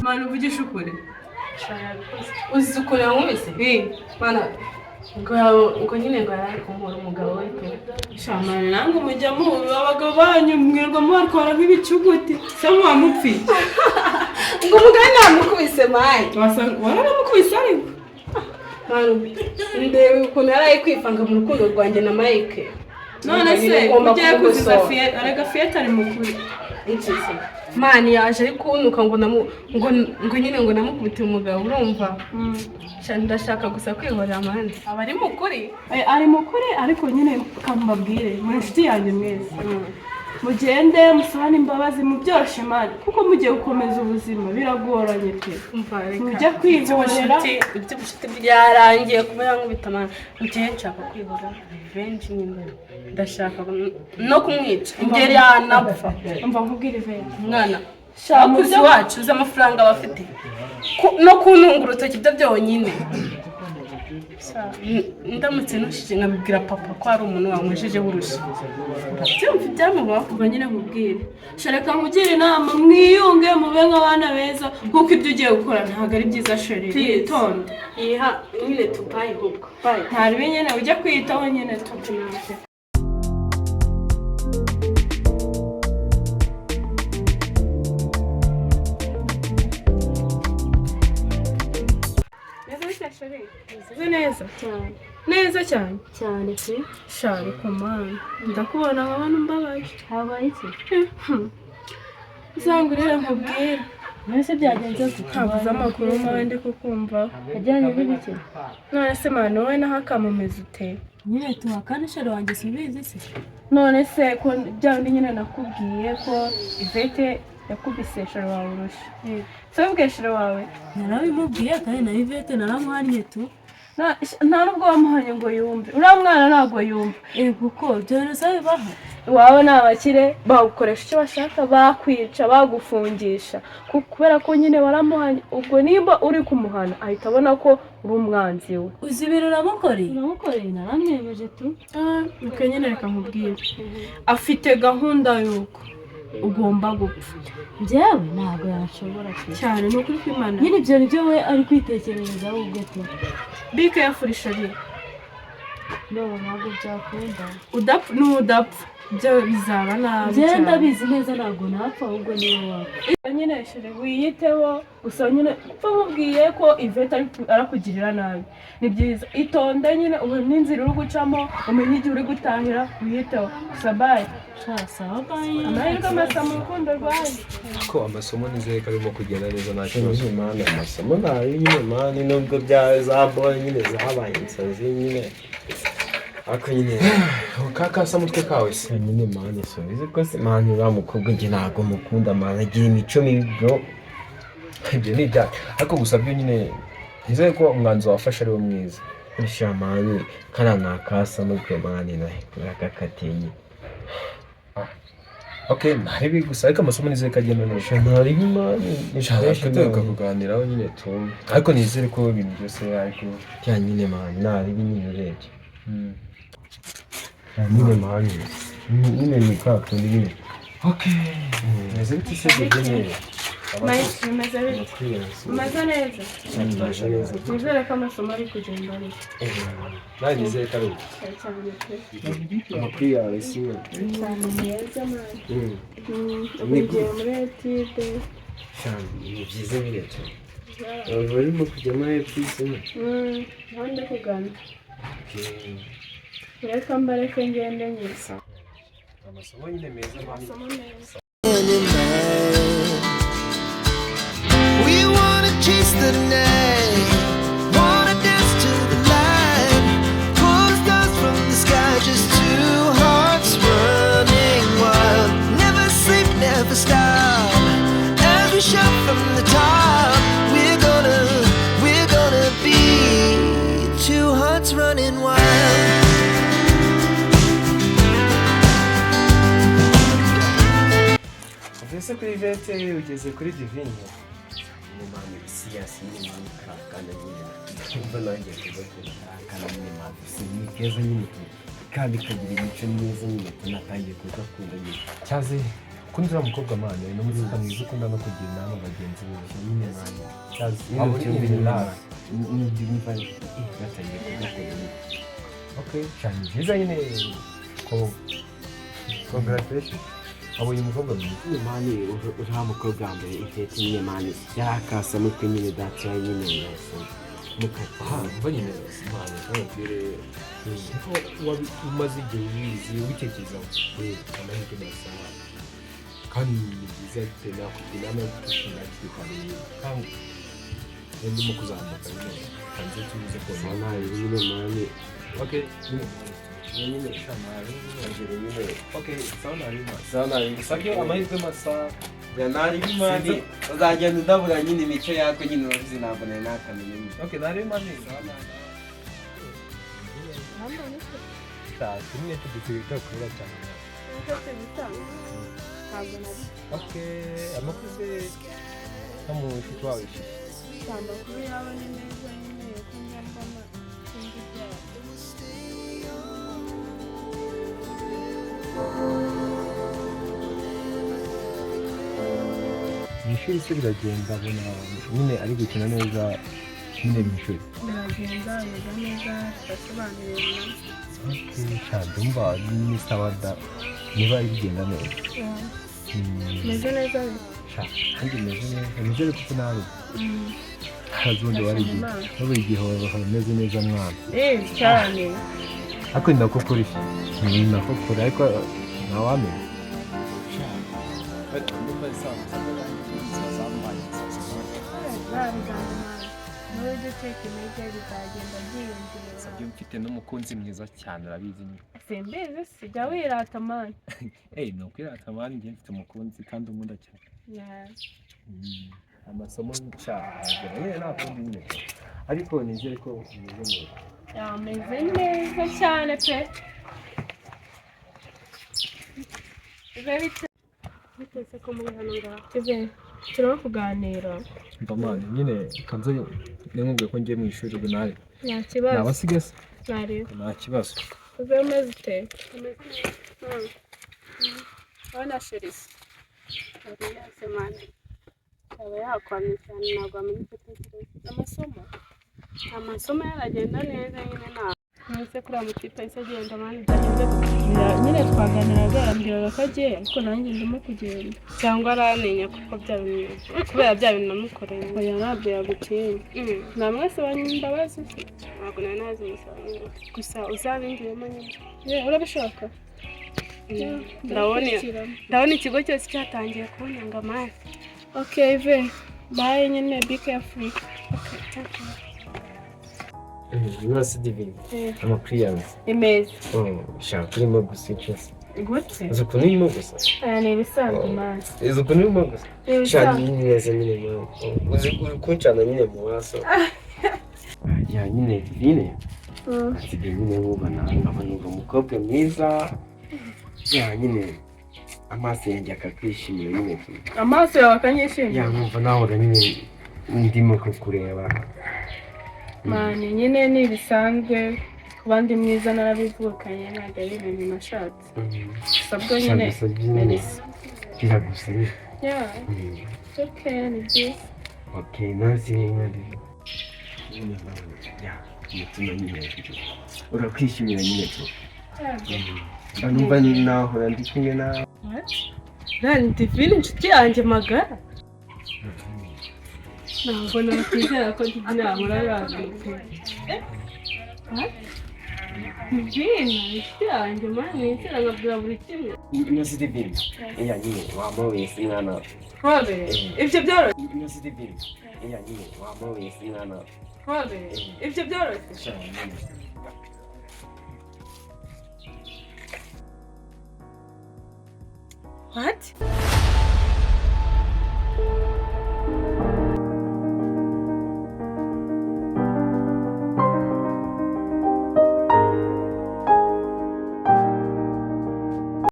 Manu uvugisha ukuri. Uzi ukuri wankubise? Mana ngo nyine ngo yari kunkora umugabo we pe. Shamana nangu mujya mu abagabo banyu mwirwa mubatwara nk'ibicuguti. Se mwamupfi. Ngo umugabo namukubise mayi. Wasanga waramukubise ariko. Manu ndebe ukuntu yari kwipanga mu rukundo rwanjye na Mike. None se ugiye kuziza Fiat arega Fiat ari mukuri. Inchize. Mani yaje ari kunuka ngo nyine ngo namukubite umugabo urumva. Ndashaka gusa kwihorera mani. Abari mukuri? Ari mukuri ariko nyine kambabwire muri inshuti yanjye mwese. Mugende musabane imbabazi mu byoroshye mani kuko mugiye gukomeza ubuzima biragoranye pe. Mujya kwihorera iby'ubushite byarangiye kubera nkubita mani. Mugiye nshaka kwihora revenge nyine. Ndashaka no kumwica ingeri yanapfa. Umva nkubwire Revenge mwana. Shamuzi wacu uza amafaranga bafite. No kuntunga urutoki byo byonyine. Ndamutse nushije nkabibwira papa ko ari umuntu wamwisheje burusha. Byumva byamubaho kuva nyine nkubwire. Shareka nkugire inama mwiyunge mube nk'abana beza kuko ibyo ugiye gukora ntabwo ari byiza sheri. Itonde. Iha nyine tupaye huko. Bye. Ntari nyine ujya kwitaho nyine tukunze. Neza cyane. Neza cyane. Cyane pe. Shari kumana. Ndakubona nk'abantu mbabaje. Habaye iki? Uzangurira nkubwira. Nese byagenze gute? Habuze amakuru mawe ndi kukumva. Ajyanye n'ibiki? None se mwana wowe nahakamumeze ute? Nyine tuhakane shari wanjye sibizi se. None se ko byandi nyine nakubwiye ko Ivete yakubise shari wawe urusha. Sobwe shari wawe. Narabimubwiye kandi na Ivete naramuhanye tu. Nta nubwo wamuhanye ngo yumve. Uriya mwana ntabwo yumva. Kuko byo sabe baha. Iwawe n'abakire bagukoresha icyo bashaka bakwica bagufungisha kubera ko nyine waramuhanye ubwo nimba uri kumuhana ahita abona ko uri umwanzi we. Uzibirura mukoreye naramwemeje tu. Nuko nyine reka nkubwire afite gahunda yuko ugomba gupfa. Njyewe ntabwo yashobora cyane nuko uri kwimana nyine ibyo nibyo we ari kwitekereza ubwo tu. Bike yafurisha ari ntabwo byakunda udapfa byo bizaba nabi cyane. Ndabizi neza ntabwo napfa ahubwo niwe wapfa. Nyine shere wiyiteho gusa nyine upfa mubwiye ko Ivete arakugirira nabi. Ni byiza itonde nyine ubu n'inzira uri gucamo umenye igihe uri gutahira wiyiteho. Gusa bye. Sawa bye. Amahirwe masa mu rukundo rwanyu. Ko amasomo nizeye ko arimo kugenda neza nta kibazo. Imana amasomo nayo nyine mani nubwo bya boy nyine zabaye insazi nyine. Ako nyine ukakasa mutwe kawe se nyine mani so bize ko se mani bamukobwa nge ntago mukunda mani agira imico mibi bro. Ibyo ni bya ariko gusa byo nyine nizeye ko umwanzo wafasha ari wo mwiza. Nisha mani kana nakasa mutwe mani nahe kurakakatenye. Okay, ntari gusa ariko amasomo nizeye ko agenda neza. Ntari mani nishaka kuganiraho nyine tumwe. Ariko nizere ko ibintu byose ariko cya nyine mani ntari nyine urebye. Nyine mani nyine ni kato nyine. Okay. Nizere ko isebye neza. Nice, umeze neza. Ndasha neza. Nizere ko amasomo ari kugenda neza. Nawe nizere ko ari amakuru yawe si yo. Cyane neza mani. Ugiye muri etide. Cyane ni byiza biretse. Barimo kujya muri etide. Aho ndi kugana. Reka mbareke ngende nyisa. Amasomo nyine meza mani. We wanna chase the night, wanna dance to the light, pull stars from the sky, just two hearts running wild. Never sleep, never stop, as we shout from the top. We're gonna be two hearts running wild. Ese kuri Ivete ugeze kuri Divine. Mani siyasi ni kandi nyine. Umva nanjye kubagira kandi nyine mani si keza nyine kandi kagira imico myiza nyine tunatangiye kugakunda nyine. Cyaze kundi uriya mukobwa mani ni umuzika mwiza ukunda no kugira inama bagenzi be nyine mani abo cyumva inama niba batangiye kugakora okay cyane byiza nyine congratulations abonye umukobwa mwiza mani uriya mukobwa wambaye intete nyine mani yarakasa mutwe nyine datya nyine mva nyine mani ntabwire umaze igihe ubizi ubitekerezaho amahirwe masa kandi ni byiza bitewe n'ako inama yo gushinga twitariye kandi ndimo kuzamuka nyine kandi tubize ko nabi nyine mani okay nyine shamari nyine okay sawa nabi sabyo amahirwe masa ya nari mani uzagenda udabura nyine imico yako nyine urabizi ntabwo nari nakamenye okay nari mani tumwe tudukwiye kubura cyane okay amakuze kamu kitwawe Samba kuri yaba ni neza nyine ko nyambana ikindi byabo. mwishuri se biragenda abona nyine ari gukina neza nyine mwishuri Biragenda yoga neza turasobanurira. cyane ndumva ni sawada niba ari bigenda neza Meze neza kandi meze neza nizere kuko nawe hazundi wari igihe wameze neza mwana cyane. ariko ndakukuri ndakukuri ariko ntawamenya Nawe duteka intege bizagenda byiyongera. sabyo mfite n'umukunzi mwiza cyane urabizi nyine Simbizi si jya wirata mani. ni ukwirata mani njye mfite umukunzi kandi unkunda cyane amasomo nshaka nyine ntabwo nyine ariko nizere ko umeze neza Yameze neza cyane pe. Biteze ko muri hano ngaho. Turimo kuganira. mva mani nyine kanze nimubwiye ko ngiye mu ishuri ubu nawe Nta kibazo. nabasiga se Ntareba. nta kibazo Uze umeze ute? Umeze neza. Wana sherisi. Ariya semana. Aba yakwamye cyane ntabwo amenya icyo atekereza. Amasomo yaragenda neza nyine nta. Nese kuri amutipa ise agenda mani byagenze nyine twaganiraga arambwiraga ko agiye ariko nanjye ndimo kugenda. Cyangwa aranenya kuko kubera bya bintu namukoreye. Oya ntabwo yagutinda. Namwe se banyimbabazi se? Ntabwo nari nazi umusaruro. Gusa uzabingiremo nyine. Urabishaka? Ndabona ikigo cyose cyatangiye kunyanga mani. Okay, ve. Bye nyine be careful. Okay, thank you. Nasi divini amakuru yawe Imeze. shaka urimo gusa icyose Gute? uzi ukuntu urimo gusa Ni ibisanzwe mani. uzi ukuntu urimo gusa shaka neza nyine mwana uzi kuncana nyine mu maso ya nyine divine nsigaye nyine nkubona nkabona uri umukobwa mwiza ya nyine amaso yanjye akakwishimira nyine Amaso yawe akanyishimira. ya nkumva nahora nyine ndimo kukureba Mani nyine ni ibisanzwe kuba ndi mwiza narabivukanye ntabwo ari ibintu nashatse. Gusa bwo nyine merisi. biragusa nyine Okay, ni byiza. okay nasi nyine ya umutima nyine urakwishimira nyine tu numva nahora ndi kumwe nawe Rani divine inshuti yanjye magara. Ntabwo nakwizera ko divine yahora yabite. Divine inshuti yanjye mani nizera nkabwira buri kimwe. nasi divine iya nyine wambaye wese mwana Robe, ibyo byoroshye. nasi divine iya nyine wambaye wese mwana Robe, ibyo byoroshye. What?